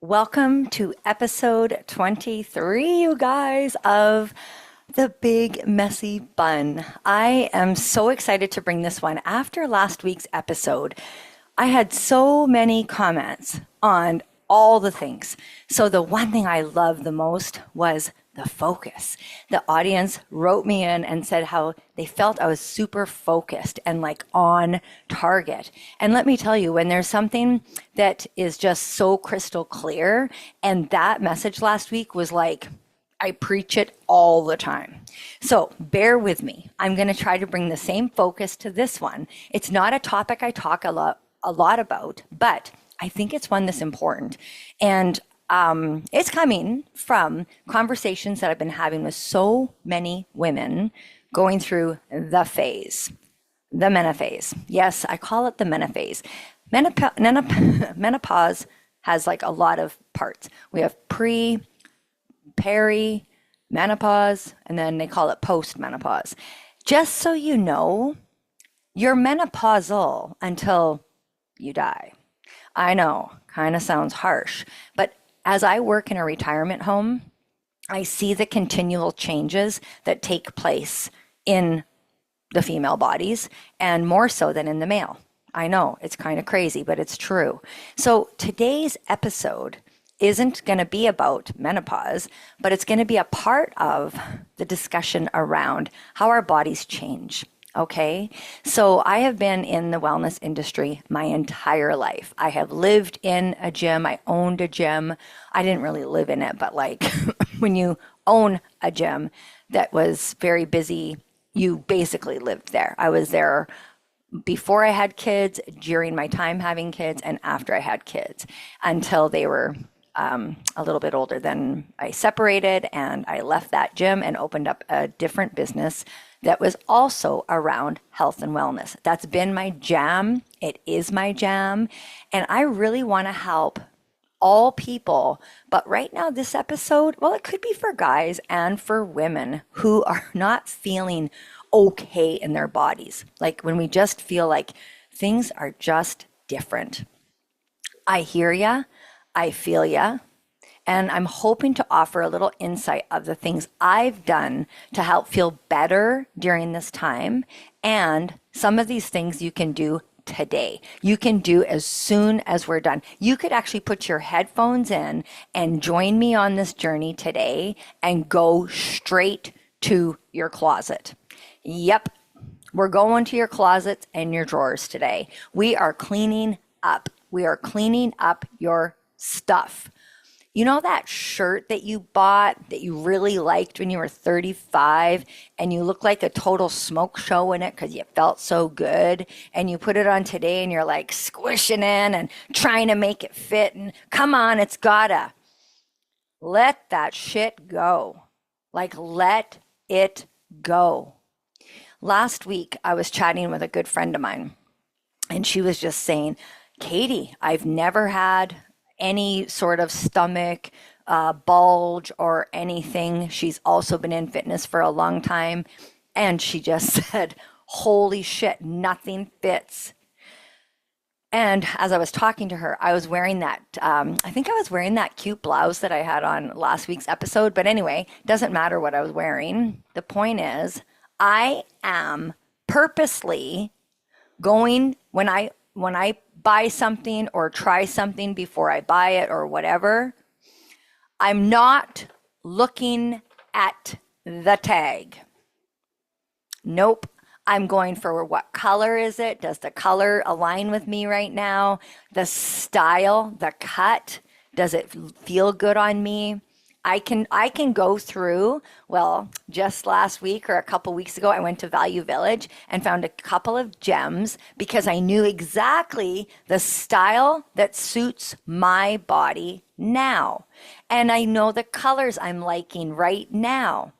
Welcome to episode 23, you guys, of the Big Messy Bun. I am so excited to bring this one after last week's episode. I had so many comments on all the things. So the one thing I loved the most was the focus. The audience wrote me in and said how they felt I was super focused and like on target. And let me tell you, when there's something that is just so crystal clear, and that message last week was like, I preach it all the time. So bear with me. I'm going to try to bring the same focus to this one. It's not a topic I talk a lot about, but I think it's one that's important. And it's coming from conversations that I've been having with so many women going through the phase, the menophase. Yes, I call it the menophase. Menopause has like a lot of parts. We have pre, peri, menopause, and then they call it post-menopause. Just so you know, you're menopausal until you die. I know, kind of sounds harsh, but as I work in a retirement home, I see the continual changes that take place in the female bodies and more so than in the male. I know, it's kind of crazy, but it's true. So today's episode isn't going to be about menopause, but it's going to be a part of the discussion around how our bodies change. Okay, so I have been in the wellness industry my entire life. I have lived in a gym. I owned a gym. I didn't really live in it, but like when you own a gym that was very busy, you basically lived there. I was there before I had kids, during my time having kids, and after I had kids until they were a little bit older. Then I separated and I left that gym and opened up a different business that was also around health and wellness. That's been my jam. It is my jam. And I really want to help all people. But right now, this episode, well, it could be for guys and for women who are not feeling okay in their bodies. Like when we just feel like things are just different. I hear ya. I feel ya. And I'm hoping to offer a little insight of the things I've done to help feel better during this time. And some of these things you can do today. You can do as soon as we're done. You could actually put your headphones in and join me on this journey today and go straight to your closet. Yep, we're going to your closets and your drawers today. We are cleaning up. We are cleaning up your stuff. You know that shirt that you bought that you really liked when you were 35 and you look like a total smoke show in it because you felt so good, and you put it on today and you're like squishing in and trying to make it fit, and come on, it's gotta. Let that shit go. Like, let it go. Last week, I was chatting with a good friend of mine, and she was just saying, Katey, I've never had any sort of stomach bulge or anything. She's also been in fitness for a long time. And she just said, holy shit, nothing fits. And as I was talking to her, I was wearing that, I think I was wearing that cute blouse that I had on last week's episode. But anyway, doesn't matter what I was wearing. The point is, I am purposely going when I buy something or try something before I buy it or whatever, I'm not looking at the tag. Nope. I'm going for what color is it? Does the color align with me right now? The style, the cut, does it feel good on me? I can go through, well, just last week or a couple weeks ago, I went to Value Village and found a couple of gems because I knew exactly the style that suits my body now. And I know the colors I'm liking right now.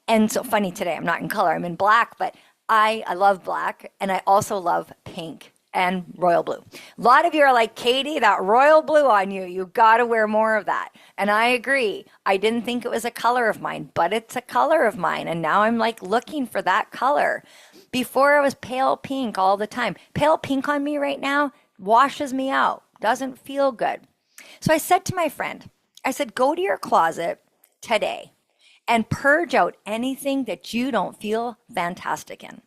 And so funny today, I'm not in color, I'm in black, but I love black and I also love pink and royal blue. A lot of you are like, Katey, that royal blue on you, you got to wear more of that. And I agree. I didn't think it was a color of mine, but it's a color of mine. And now I'm like looking for that color. Before I was pale pink all the time. Pale pink on me right now washes me out. Doesn't feel good. So I said to my friend, I said, go to your closet today and purge out anything that you don't feel fantastic in.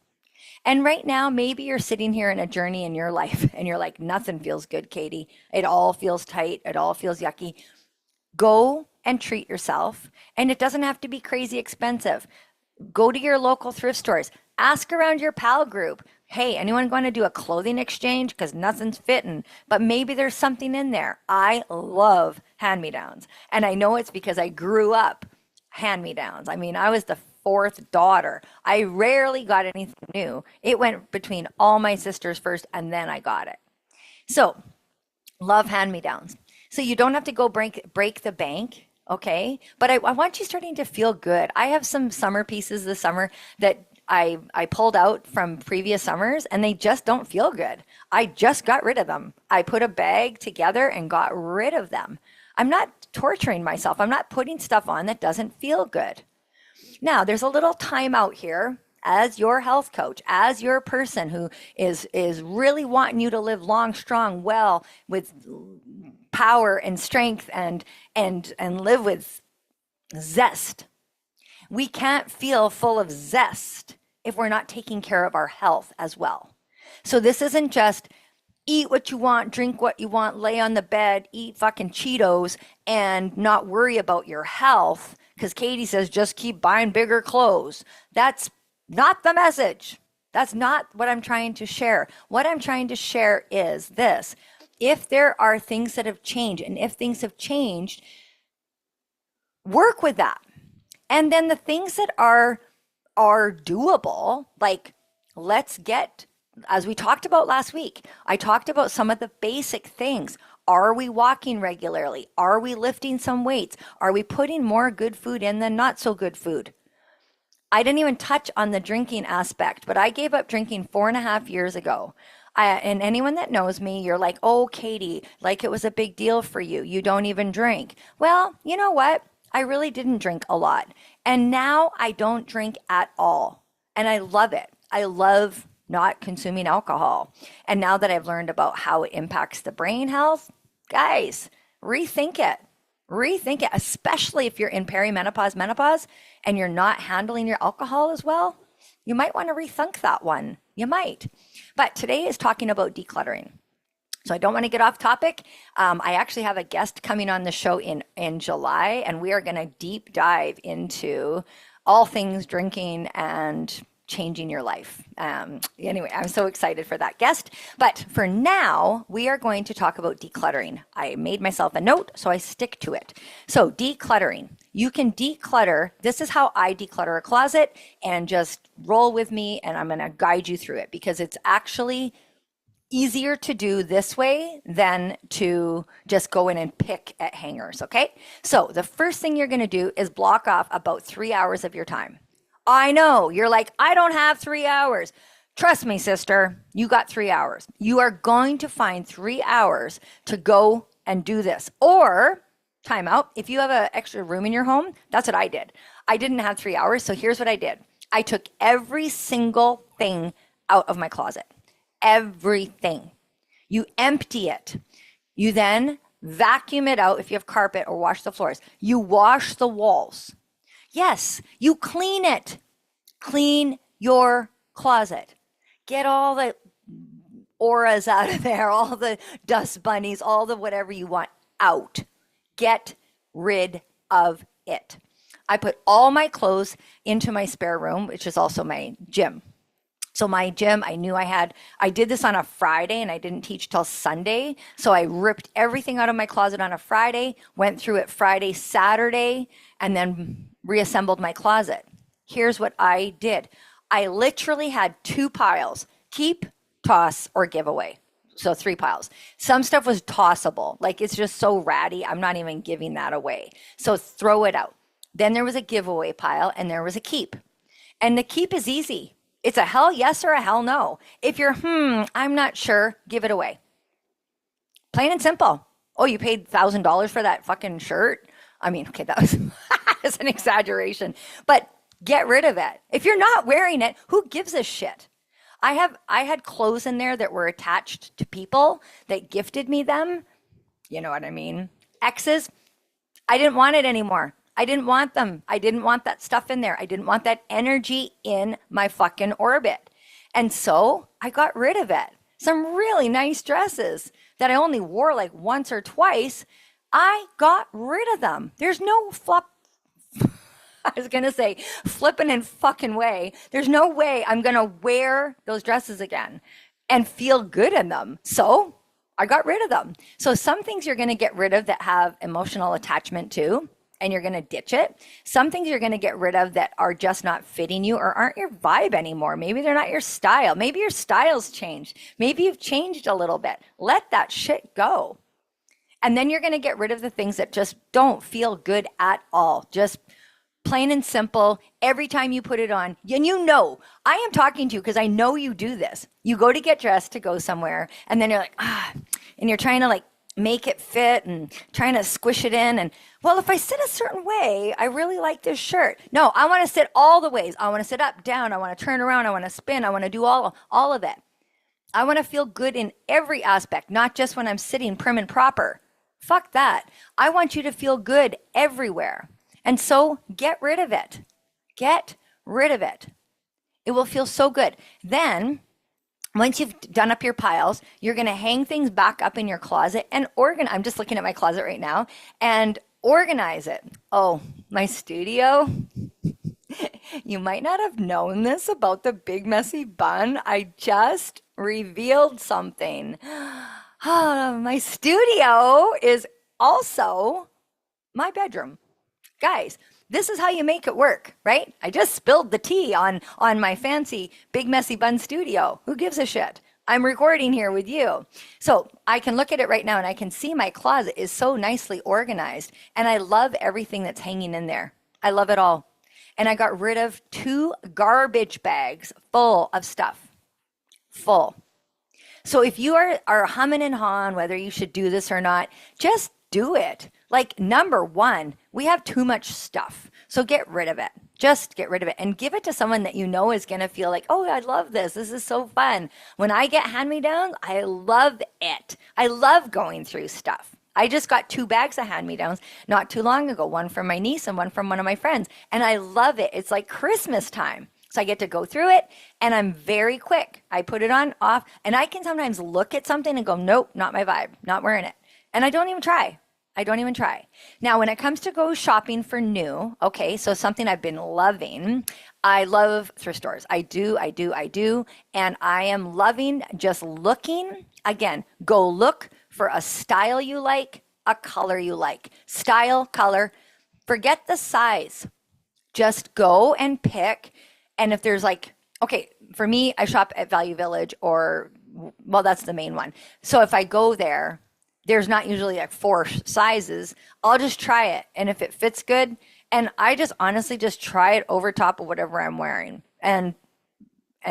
And right now, maybe you're sitting here in a journey in your life and you're like, nothing feels good, Katey. It all feels tight. It all feels yucky. Go and treat yourself. And it doesn't have to be crazy expensive. Go to your local thrift stores. Ask around your pal group. Hey, anyone going to do a clothing exchange? Because nothing's fitting, but maybe there's something in there. I love hand-me-downs. And I know it's because I grew up hand-me-downs. I mean, I was the fourth daughter. I rarely got anything new. It went between all my sisters first, and then I got it. So, love hand-me-downs. So you don't have to go break the bank, okay? But I want you starting to feel good. I have some summer pieces this summer that I pulled out from previous summers, and they just don't feel good. I just got rid of them. I put a bag together and got rid of them. I'm not torturing myself. I'm not putting stuff on that doesn't feel good. Now, there's a little time out here as your health coach, as your person who is really wanting you to live long, strong, well, with power and strength and live with zest. We can't feel full of zest if we're not taking care of our health as well. So this isn't just eat what you want, drink what you want, lay on the bed, eat fucking Cheetos and not worry about your health because Katey says just keep buying bigger clothes. That's not the message. That's not what I'm trying to share. What I'm trying to share is this. If there are things that have changed, and if things have changed, work with that. And then the things that are doable, like let's get, as we talked about last week, I talked about some of the basic things. Are we walking regularly? Are we lifting some weights? Are we putting more good food in than not so good food? I didn't even touch on the drinking aspect, but I gave up drinking 4.5 years ago. And anyone that knows me, you're like, oh, Katey, like it was a big deal for you. You don't even drink. Well, you know what? I really didn't drink a lot. And now I don't drink at all. And I love it. I love not consuming alcohol. And now that I've learned about how it impacts the brain health, guys, rethink it. Rethink it, especially if you're in perimenopause, menopause, and you're not handling your alcohol as well. You might want to rethink that one. You might. But today is talking about decluttering. So I don't want to get off topic. I actually have a guest coming on the show in July, and we are going to deep dive into all things drinking and changing your life. Anyway, I'm so excited for that guest. But for now, we are going to talk about decluttering. I made myself a note, so I stick to it. So decluttering. You can declutter. This is how I declutter a closet, and just roll with me, and I'm going to guide you through it because it's actually easier to do this way than to just go in and pick at hangers, okay? So the first thing you're going to do is block off about 3 hours of your time. I know, you're like, I don't have 3 hours. Trust me, sister, you got 3 hours. You are going to find 3 hours to go and do this. Or, time out, if you have an extra room in your home, that's what I did. I didn't have 3 hours, so here's what I did. I took every single thing out of my closet. Everything. You empty it. You then vacuum it out if you have carpet or wash the floors. You wash the walls. Yes, you clean it. Clean your closet. Get all the auras out of there, all the dust bunnies, all the whatever you want out. Get rid of it. I put all my clothes into my spare room, which is also my gym. So my gym, I knew I did this on a Friday and I didn't teach till Sunday. So I ripped everything out of my closet on a Friday, went through it Friday, Saturday, and then reassembled my closet. Here's what I did. I literally had 2 piles, keep, toss, or give away. So 3 piles. Some stuff was tossable. Like it's just so ratty. I'm not even giving that away. So throw it out. Then there was a giveaway pile and there was a keep. And the keep is easy. It's a hell yes or a hell no. If you're, I'm not sure, give it away. Plain and simple. Oh, you paid $1,000 for that fucking shirt? I mean, okay, that was that's an exaggeration. But get rid of it. If you're not wearing it, who gives a shit? I had clothes in there that were attached to people that gifted me them. You know what I mean? Exes, I didn't want it anymore. I didn't want them. I didn't want that stuff in there. I didn't want that energy in my fucking orbit. And so I got rid of it. Some really nice dresses that I only wore like once or twice, I got rid of them. There's no flop. I was going to say flipping and fucking way. There's no way I'm going to wear those dresses again and feel good in them. So I got rid of them. So some things you're going to get rid of that have emotional attachment to, and you're going to ditch it. Some things you're going to get rid of that are just not fitting you or aren't your vibe anymore. Maybe they're not your style. Maybe your style's changed. Maybe you've changed a little bit. Let that shit go. And then you're going to get rid of the things that just don't feel good at all. Just plain and simple. Every time you put it on, and you know, I am talking to you because I know you do this. You go to get dressed to go somewhere, and then you're like, and you're trying to like make it fit and trying to squish it in. And well, if I sit a certain way, I really like this shirt. No, I want to sit all the ways. I want to sit up, down. I want to turn around. I want to spin. I want to do all of it. I want to feel good in every aspect, not just when I'm sitting prim and proper. Fuck that. I want you to feel good everywhere. And so get rid of it. Get rid of it. It will feel so good. Then, once you've done up your piles, you're going to hang things back up in your closet and organize. I'm just looking at my closet right now and organize it. Oh, my studio. You might not have known this about the Big Messy Bun. I just revealed something. My studio is also my bedroom. Guys, this is how you make it work, right? I just spilled the tea on my fancy Big Messy Bun studio. Who gives a shit? I'm recording here with you. So I can look at it right now and I can see my closet is so nicely organized. And I love everything that's hanging in there. I love it all. And I got rid of 2 garbage bags full of stuff. Full. So if you are humming and hawing whether you should do this or not, just do it. Like, number one, we have too much stuff. So get rid of it. Just get rid of it and give it to someone that you know is going to feel like, oh, I love this. This is so fun. When I get hand-me-downs, I love it. I love going through stuff. I just got 2 bags of hand-me-downs not too long ago, one from my niece and one from one of my friends. And I love it. It's like Christmas time. So I get to go through it and I'm very quick. I put it on, off, and I can sometimes look at something and go, nope, not my vibe, not wearing it. And I don't even try. Now, when it comes to go shopping for new, okay, so something I've been loving, I love thrift stores. I do. And I am loving just looking. Again, go look for a style you like, a color you like. Style, color, forget the size. Just go and pick. And if there's like, okay, for me, I shop at Value Village well, that's the main one. So if I go there, there's not usually like 4 sizes. I'll just try it. And if it fits good, and I just honestly just try it over top of whatever I'm wearing and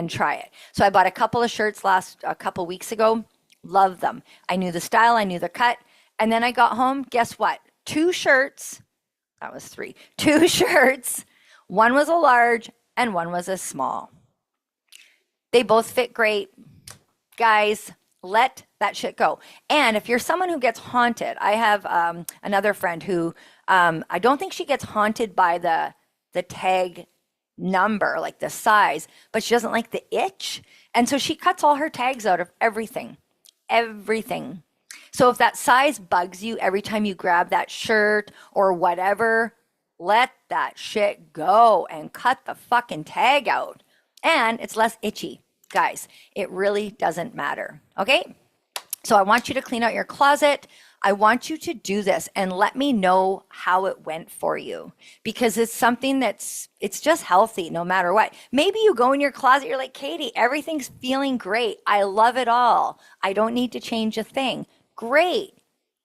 try it. So I bought a couple of shirts a couple weeks ago. Love them. I knew the style. I knew the cut. And then I got home. Guess what? 2 shirts. That was 3. 2 shirts. One was a large and one was a small. They both fit great. Guys, let that shit go. And if you're someone who gets haunted, I have another friend who I don't think she gets haunted by the tag number, like the size, but she doesn't like the itch. And so she cuts all her tags out of everything. So if that size bugs you every time you grab that shirt or whatever, let that shit go and cut the fucking tag out. And it's less itchy. Guys, it really doesn't matter. Okay? So I want you to clean out your closet. I want you to do this and let me know how it went for you, because it's something it's just healthy no matter what. Maybe you go in your closet, you're like, Katey, everything's feeling great. I love it all. I don't need to change a thing. Great.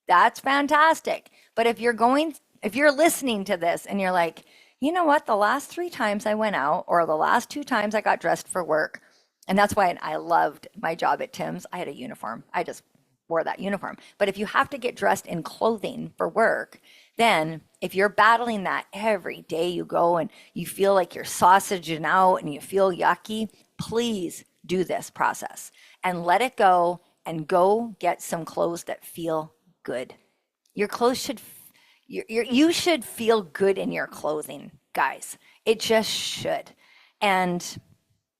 That's fantastic. But if you're listening to this and you're like, you know what? The last 3 times I went out, or the last 2 times I got dressed for work, and that's why I loved my job at Tim's. I had a uniform. I just wore that uniform. But if you have to get dressed in clothing for work, then if you're battling that every day you go and you feel like you're sausaging out and you feel yucky, please do this process and let it go and go get some clothes that feel good. Your clothes should, you should feel good in your clothing, guys. It just should. And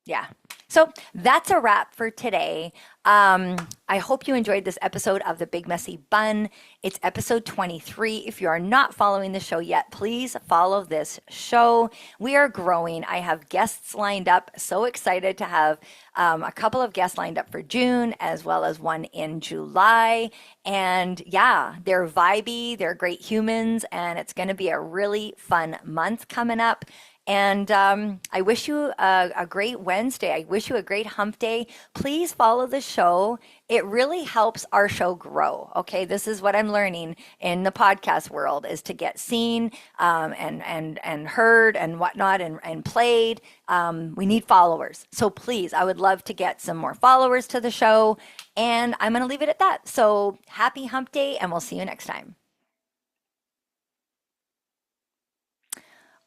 yeah. So that's a wrap for today. I hope you enjoyed this episode of the Big Messy Bun. It's episode 23. If you are not following the show yet, please follow this show. We are growing. I have guests lined up. So excited to have a couple of guests lined up for June, as well as one in July. And yeah, they're vibey, they're great humans, and it's going to be a really fun month coming up. And I wish you a great Wednesday. I wish you a great hump day. Please follow the show. It really helps our show grow. Okay, this is what I'm learning in the podcast world is to get seen and heard and whatnot and played. We need followers. So please, I would love to get some more followers to the show. And I'm going to leave it at that. So happy hump day, and we'll see you next time.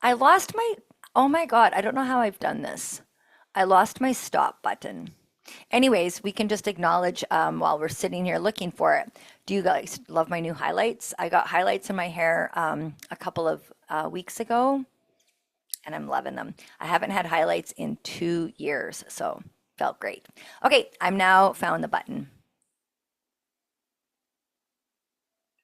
I lost my, oh my God, I don't know how I've done this. I lost my stop button. Anyways, we can just acknowledge while we're sitting here looking for it. Do you guys love my new highlights? I got highlights in my hair a couple of weeks ago, and I'm loving them. I haven't had highlights in 2 years, so felt great. Okay, I'm now found the button.